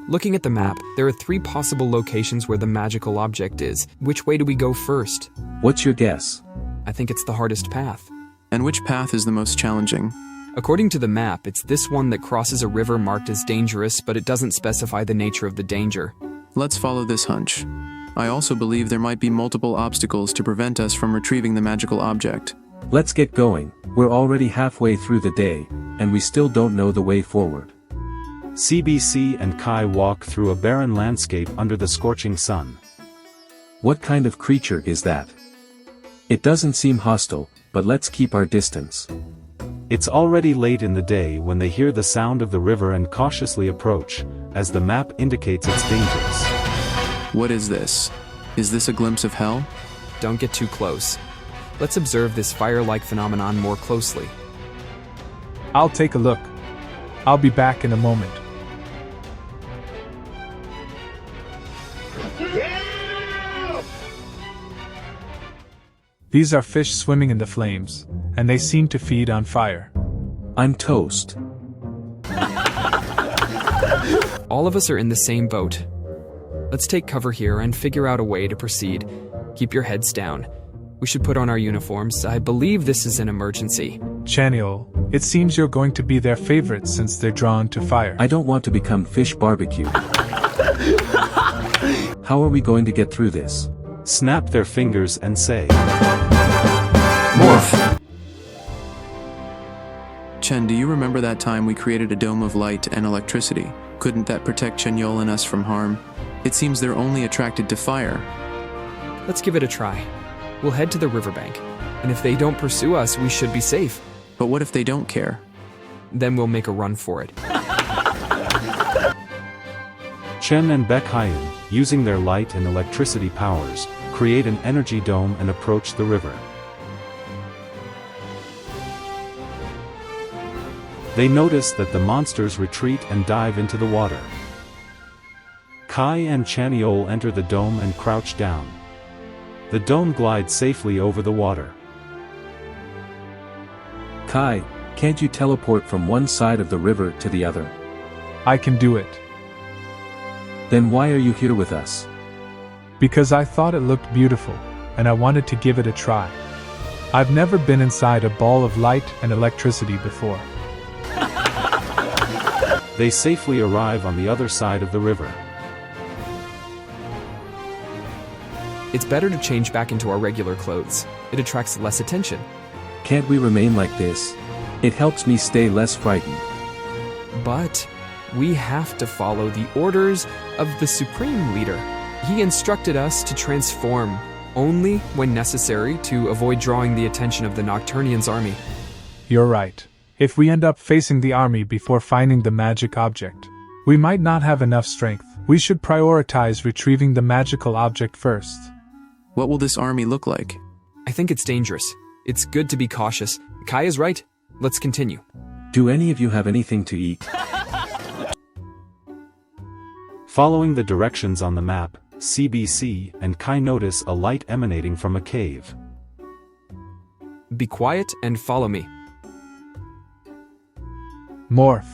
Looking at the map, there are 3 possible locations where the magical object is. Which way do we go first? What's your guess? I think it's the hardest path. And which path is the most challenging? According to the map, it's this one that crosses a river marked as dangerous, but it doesn't specify the nature of the danger. Let's follow this hunch. I also believe there might be multiple obstacles to prevent us from retrieving the magical object. Let's get going. We're already halfway through the day, and we still don't know the way forward. CBC and Kai walk through a barren landscape under the scorching sun. What kind of creature is that? It doesn't seem hostile, but let's keep our distance. It's already late in the day when they hear the sound of the river and cautiously approach, as the map indicates it's dangerous. What is this? Is this a glimpse of hell? Don't get too close. Let's observe this fire-like phenomenon more closely. I'll take a look. I'll be back in a moment. These are fish swimming in the flames, and they seem to feed on fire. I'm toast. All of us are in the same boat. Let's take cover here and figure out a way to proceed. Keep your heads down. We should put on our uniforms. I believe this is an emergency. Chanyeol, it seems you're going to be their favorite since they're drawn to fire. I don't want to become fish barbecue. How are we going to get through this? Snap their fingers and say, Morph! Chen, do you remember that time we created a dome of light and electricity? Couldn't that protect Chanyeol and us from harm? It seems they're only attracted to fire. Let's give it a try. We'll head to the riverbank, and if they don't pursue us, we should be safe. But what if they don't care? Then we'll make a run for it. Chen and Baekhyun, using their light and electricity powers, create an energy dome and approach the river. They notice that the monsters retreat and dive into the water. Kai and Chanyeol enter the dome and crouch down. The dome glides safely over the water. Kai, can't you teleport from one side of the river to the other? I can do it. Then why are you here with us? Because I thought it looked beautiful, and I wanted to give it a try. I've never been inside a ball of light and electricity before. They safely arrive on the other side of the river. It's better to change back into our regular clothes. It attracts less attention. Can't we remain like this? It helps me stay less frightened. But we have to follow the orders of the Supreme Leader. He instructed us to transform only when necessary to avoid drawing the attention of the Nocturnians' army. You're right. If we end up facing the army before finding the magic object, we might not have enough strength. We should prioritize retrieving the magical object first. What will this army look like? I think it's dangerous. It's good to be cautious. Kai is right. Let's continue. Do any of you have anything to eat? Following the directions on the map, CBC and Kai notice a light emanating from a cave. Be quiet and follow me. Morph.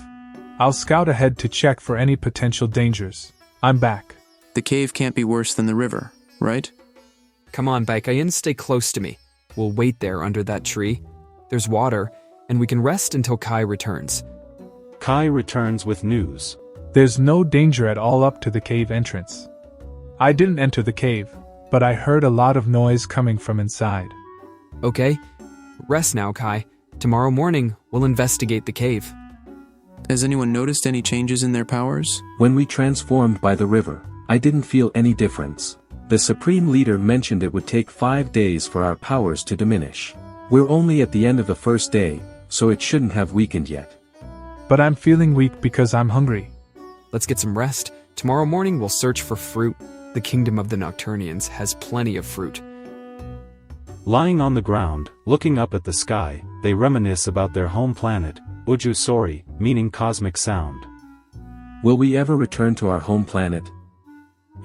I'll scout ahead to check for any potential dangers. I'm back. The cave can't be worse than the river, right? Come on, Baekhyun, stay close to me. We'll wait there under that tree. There's water, and we can rest until Kai returns. Kai returns with news. There's no danger at all up to the cave entrance. I didn't enter the cave, but I heard a lot of noise coming from inside. Okay, rest now, Kai. Tomorrow morning, we'll investigate the cave. Has anyone noticed any changes in their powers? When we transformed by the river, I didn't feel any difference. The Supreme Leader mentioned it would take 5 days for our powers to diminish. We're only at the end of the first day, so it shouldn't have weakened yet. But I'm feeling weak because I'm hungry. Let's get some rest. Tomorrow morning, we'll search for fruit. The kingdom of the Nocturnians has plenty of fruit. Lying on the ground, looking up at the sky, they reminisce about their home planet, Uju Sori, meaning cosmic sound. Will we ever return to our home planet?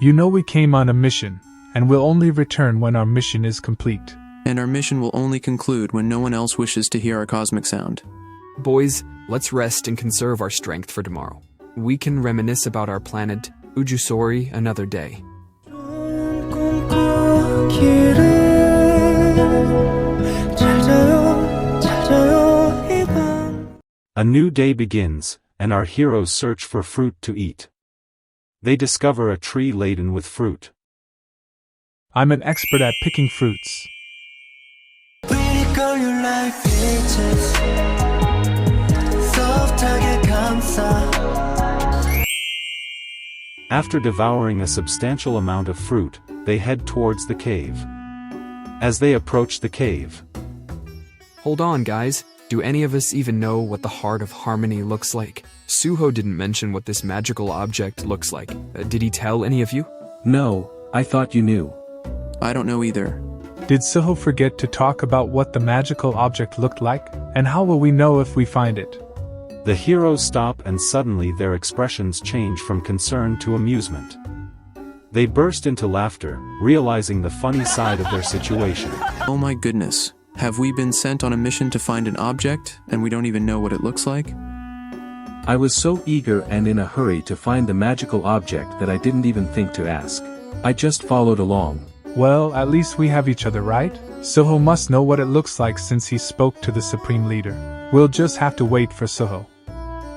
You know we came on a mission, and we'll only return when our mission is complete. And our mission will only conclude when no one else wishes to hear our cosmic sound. Boys, let's rest and conserve our strength for tomorrow. We can reminisce about our planet, Ujusori, another day. A new day begins, and our heroes search for fruit to eat. They discover a tree laden with fruit. I'm an expert at picking fruits. After devouring a substantial amount of fruit, they head towards the cave. As they approach the cave, Hold on, guys. Do any of us even know what the Heart of Harmony looks like? Suho didn't mention what this magical object looks like. Did he tell any of you? No, I thought you knew. I don't know either. Did Suho forget to talk about what the magical object looked like? And how will we know if we find it? the heroes stop and suddenly their expressions change from concern to amusement. They burst into laughter, realizing the funny side of their situation. Oh my goodness. Have we been sent on a mission to find an object, and we don't even know what it looks like? I was so eager and in a hurry to find the magical object that I didn't even think to ask. I just followed along. Well, at least we have each other, right? Suho must know what it looks like since he spoke to the Supreme Leader. We'll just have to wait for Suho.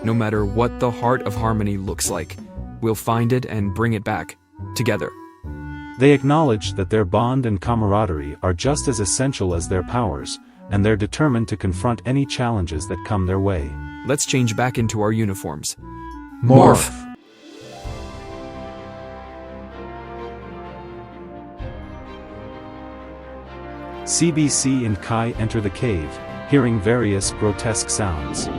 No matter what the Heart of Harmony looks like, we'll find it and bring it back. Together. They acknowledge that their bond and camaraderie are just as essential as their powers, and they're determined to confront any challenges that come their way. Let's change back into our uniforms. Morph! CBC and Kai enter the cave, hearing various grotesque sounds.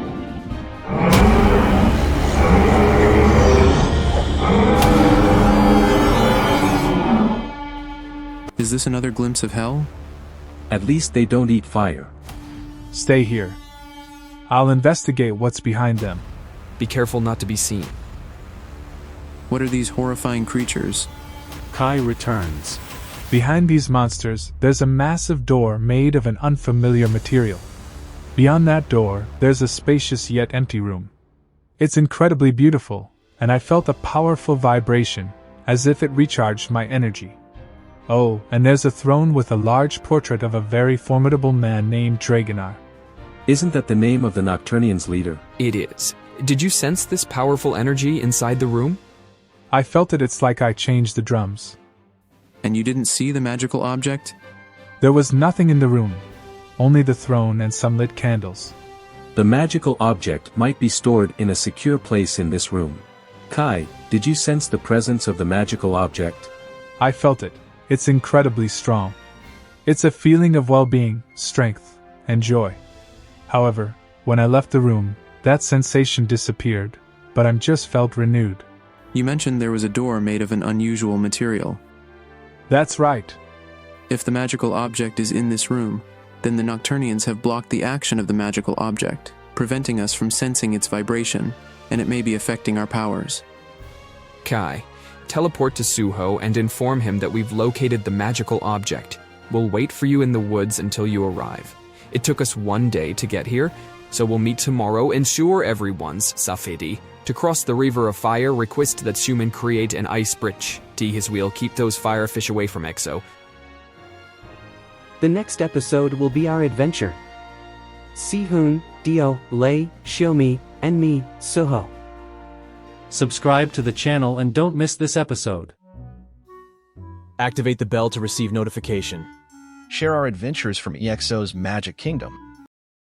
Is this another glimpse of hell? At least they don't eat fire. Stay here. I'll investigate what's behind them. Be careful not to be seen. What are these horrifying creatures? Kai returns. Behind these monsters, there's a massive door made of an unfamiliar material. Beyond that door, there's a spacious yet empty room. It's incredibly beautiful, and I felt a powerful vibration, as if it recharged my energy. Oh, and there's a throne with a large portrait of a very formidable man named Dragonar. Isn't that the name of the Nocturnians leader? It is. Did you sense this powerful energy inside the room? I felt it. It's like I changed the drums. And you didn't see the magical object? There was nothing in the room, only the throne and some lit candles. The magical object might be stored in a secure place in this room. Kai, did you sense the presence of the magical object? I felt it. It's incredibly strong. It's a feeling of well-being, strength, and joy. However, when I left the room, that sensation disappeared, but I just felt renewed. You mentioned there was a door made of an unusual material. That's right. If the magical object is in this room, then the Nocturnians have blocked the action of the magical object, preventing us from sensing its vibration, and it may be affecting our powers. Kai, teleport to Suho and inform him that we've located the magical object. We'll wait for you in the woods until you arrive. It took us 1 day to get here, so we'll meet tomorrow. Ensure everyone's safety. To cross the river of fire, request that Suman create an ice bridge. T his wheel, keep those fire fish away from Exo. The next episode will be our adventure. Si-hoon, Dio, Lei, Shiomi, and me, Suho. Subscribe to the channel and don't miss this episode. Activate the bell to receive notification. Share our adventures from EXO's Magic Kingdom.